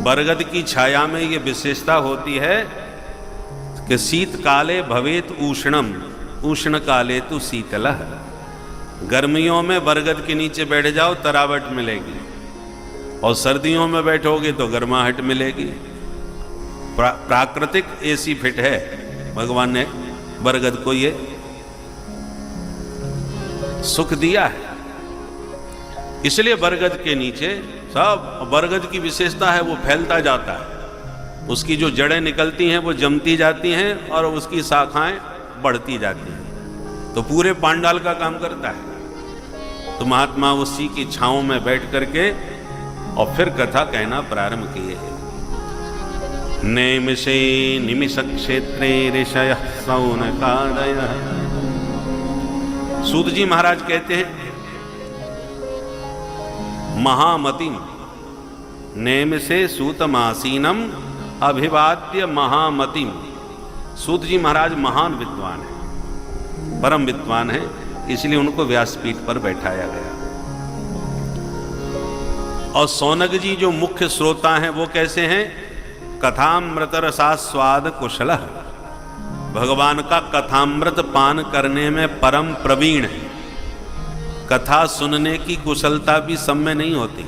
बरगद की छाया में ये विशेषता होती है कि शीतकाले भवेत उष्णम उष्ण काले तु शीतलः। गर्मियों में बरगद के नीचे बैठ जाओ तरावट मिलेगी, और सर्दियों में बैठोगे तो गर्माहट मिलेगी। प्राकृतिक एसी फिट है, भगवान ने बरगद को ये सुख दिया है। इसलिए बरगद के नीचे सब, बरगद की विशेषता है वो फैलता जाता है, उसकी जो जड़ें निकलती हैं वो जमती जाती हैं और उसकी शाखाएं बढ़ती जाती हैं, तो पूरे पांडाल का काम करता है। तो महात्मा उसी की छांव में बैठ करके और फिर कथा कहना प्रारंभ किए हैं। नैमिषे निमिष क्षेत्रे ऋषयः शौनकादयः। सूत जी महाराज कहते हैं महामतिम नैमिषे सूतमासीनम अभिवाद्य महामतिम। सूत जी महाराज महान विद्वान है, परम विद्वान है, इसलिए उनको व्यासपीठ पर बैठाया गया। और सौनक जी जो मुख्य श्रोता हैं वो कैसे हैं? कथामृत रसास्वाद कुशलः। भगवान का कथामृत पान करने में परम प्रवीण है। कथा सुनने की कुशलता भी सब में नहीं होती।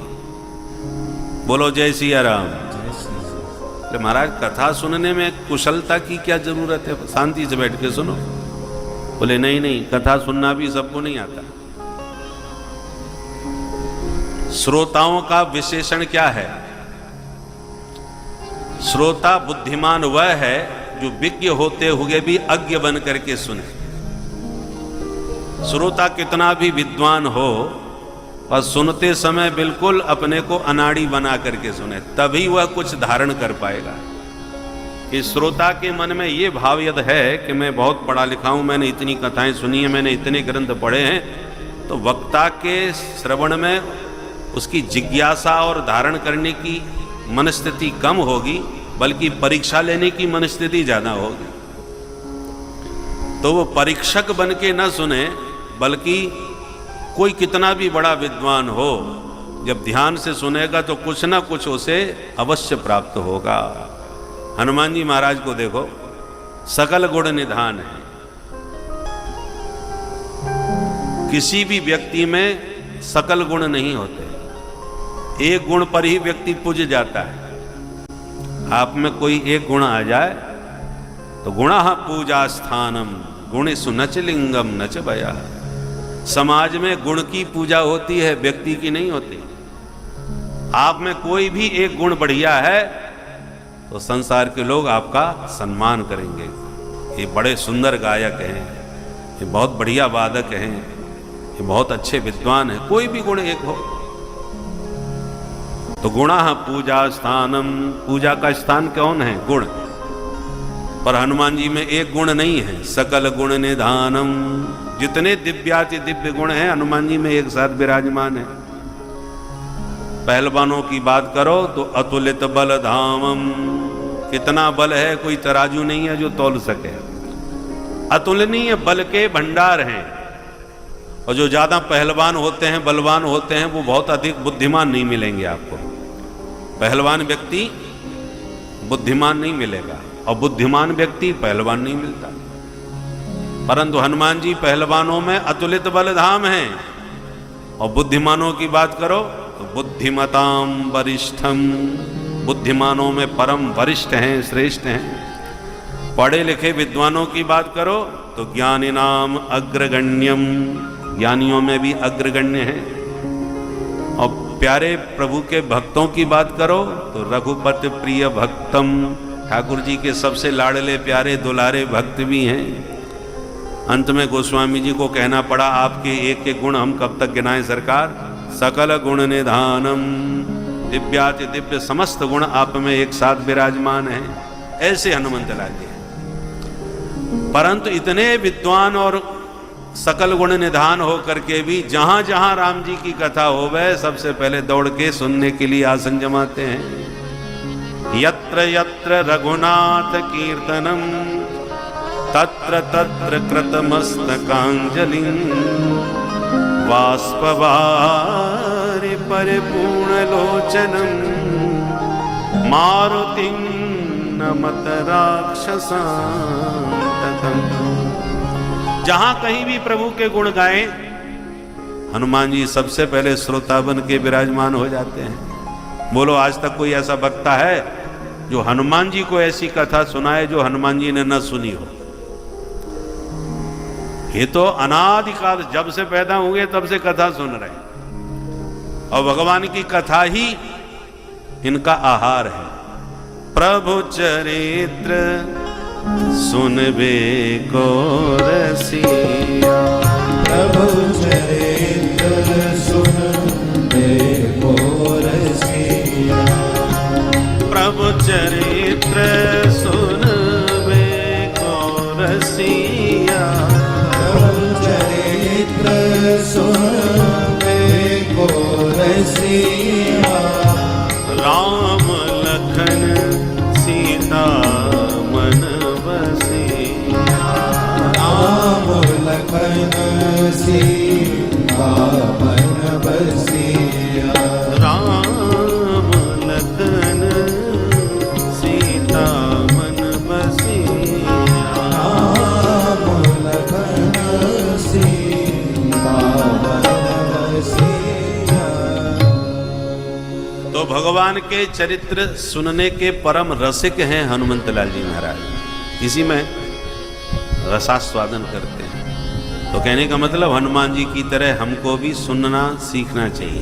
बोलो जय सिया राम। तो महाराज कथा सुनने में कुशलता की क्या जरूरत है, शांति से बैठ के सुनो। बोले नहीं नहीं, कथा सुनना भी सबको नहीं आता। श्रोताओं का विशेषण क्या है? श्रोता बुद्धिमान वह है जो विज्ञ होते हुए भी अज्ञ बन करके सुने। श्रोता कितना भी विद्वान हो और सुनते समय बिल्कुल अपने को अनाड़ी बना करके सुने, तभी वह कुछ धारण कर पाएगा। इस श्रोता के मन में ये भाव यदि है कि मैं बहुत पढ़ा लिखा हूं, मैंने इतनी कथाएं सुनी है, मैंने इतने ग्रंथ पढ़े हैं, तो वक्ता के श्रवण में उसकी जिज्ञासा और धारण करने की मनस्थिति कम होगी, बल्कि परीक्षा लेने की मनस्थिति ज्यादा होगी। तो वो परीक्षक बन के न सुने, बल्कि कोई कितना भी बड़ा विद्वान हो, जब ध्यान से सुनेगा तो कुछ ना कुछ उसे अवश्य प्राप्त होगा। हनुमान जी महाराज को देखो, सकल गुण निधान है। किसी भी व्यक्ति में सकल गुण नहीं होते, एक गुण पर ही व्यक्ति पूज जाता है। आप में कोई एक गुण आ जाए तो गुणः पूजा स्थानम गुणेषु नच लिंगम नच भया। समाज में गुण की पूजा होती है, व्यक्ति की नहीं होती। आप में कोई भी एक गुण बढ़िया है तो संसार के लोग आपका सम्मान करेंगे। ये बड़े सुंदर गायक हैं, ये बहुत बढ़िया वादक हैं, ये बहुत अच्छे विद्वान हैं। कोई भी गुण एक हो तो गुणः पूजा स्थानम। पूजा का स्थान कौन है? गुण। पर हनुमान जी में एक गुण नहीं है, सकल गुण निधानम। जितने दिव्याति दिव्य गुण हैं हनुमान जी में एक साथ विराजमान है। पहलवानों की बात करो तो अतुलित बल धामम। कितना बल है, कोई तराजू नहीं है जो तौल सके। अतुलनीय बल के भंडार हैं। और जो ज्यादा पहलवान होते हैं, बलवान होते हैं, वो बहुत अधिक बुद्धिमान नहीं मिलेंगे आपको। पहलवान व्यक्ति बुद्धिमान नहीं मिलेगा, और बुद्धिमान व्यक्ति पहलवान नहीं मिलता। परंतु हनुमान जी पहलवानों में अतुलित बलधाम हैं, और बुद्धिमानों की बात करो तो बुद्धिमताम वरिष्ठम। बुद्धिमानों में परम वरिष्ठ हैं, श्रेष्ठ हैं। पढ़े लिखे विद्वानों की बात करो तो ज्ञानिनाम अग्रगण्यम। ज्ञानियों में भी अग्रगण्य हैं। और प्यारे प्रभु के भक्तों की बात करो तो रघुपति प्रिय भक्तम। ठाकुर जी के सबसे लाडले प्यारे दुलारे भक्त भी हैं। अंत में गोस्वामी जी को कहना पड़ा, आपके एक एक गुण हम कब तक गिनाएं सरकार? सकल गुण निधानम। दिव्याति दिव्य समस्त गुण आप में एक साथ विराजमान है। ऐसे हनुमंत लागे। परंतु इतने विद्वान और सकल गुण निधान होकर के भी जहां जहां राम जी की कथा होवे, सबसे पहले दौड़ के सुनने के लिए आसन जमाते हैं। यत्र यत्र रघुनाथ कीर्तनम तत्र तत्र कृतमस्तकांजलि बाष्पवारि परिपूर्ण लोचनम मारुतिं नमत राक्षसान्तकम्। जहां कहीं भी प्रभु के गुण गाएं, हनुमान जी सबसे पहले श्रोता बन के विराजमान हो जाते हैं। बोलो, आज तक कोई ऐसा वक्ता है जो हनुमान जी को ऐसी कथा सुनाए जो हनुमान जी ने न सुनी हो? ये तो अनादिकाल जब से पैदा हुए तब से कथा सुन रहे हैं, और भगवान की कथा ही इनका आहार है। प्रभु चरित्र सुनबे को रसिया, प्रभु चरित्र सुनबे को रसिया, प्रभु चरित्र सुनबे को रसिया, प्रभु चरित्र सुनबे को रसिया। राम लखन सीता मन बसिया, राम लखन सीता मन बसिया, राम लखन सीता मन बसिया। राम लखन सीता मन बसिया। तो भगवान के चरित्र सुनने के परम रसिक हैं हनुमंत लाल जी महाराज, इसी में रसास्वादन करते हैं। तो कहने का मतलब हनुमान जी की तरह हमको भी सुनना सीखना चाहिए।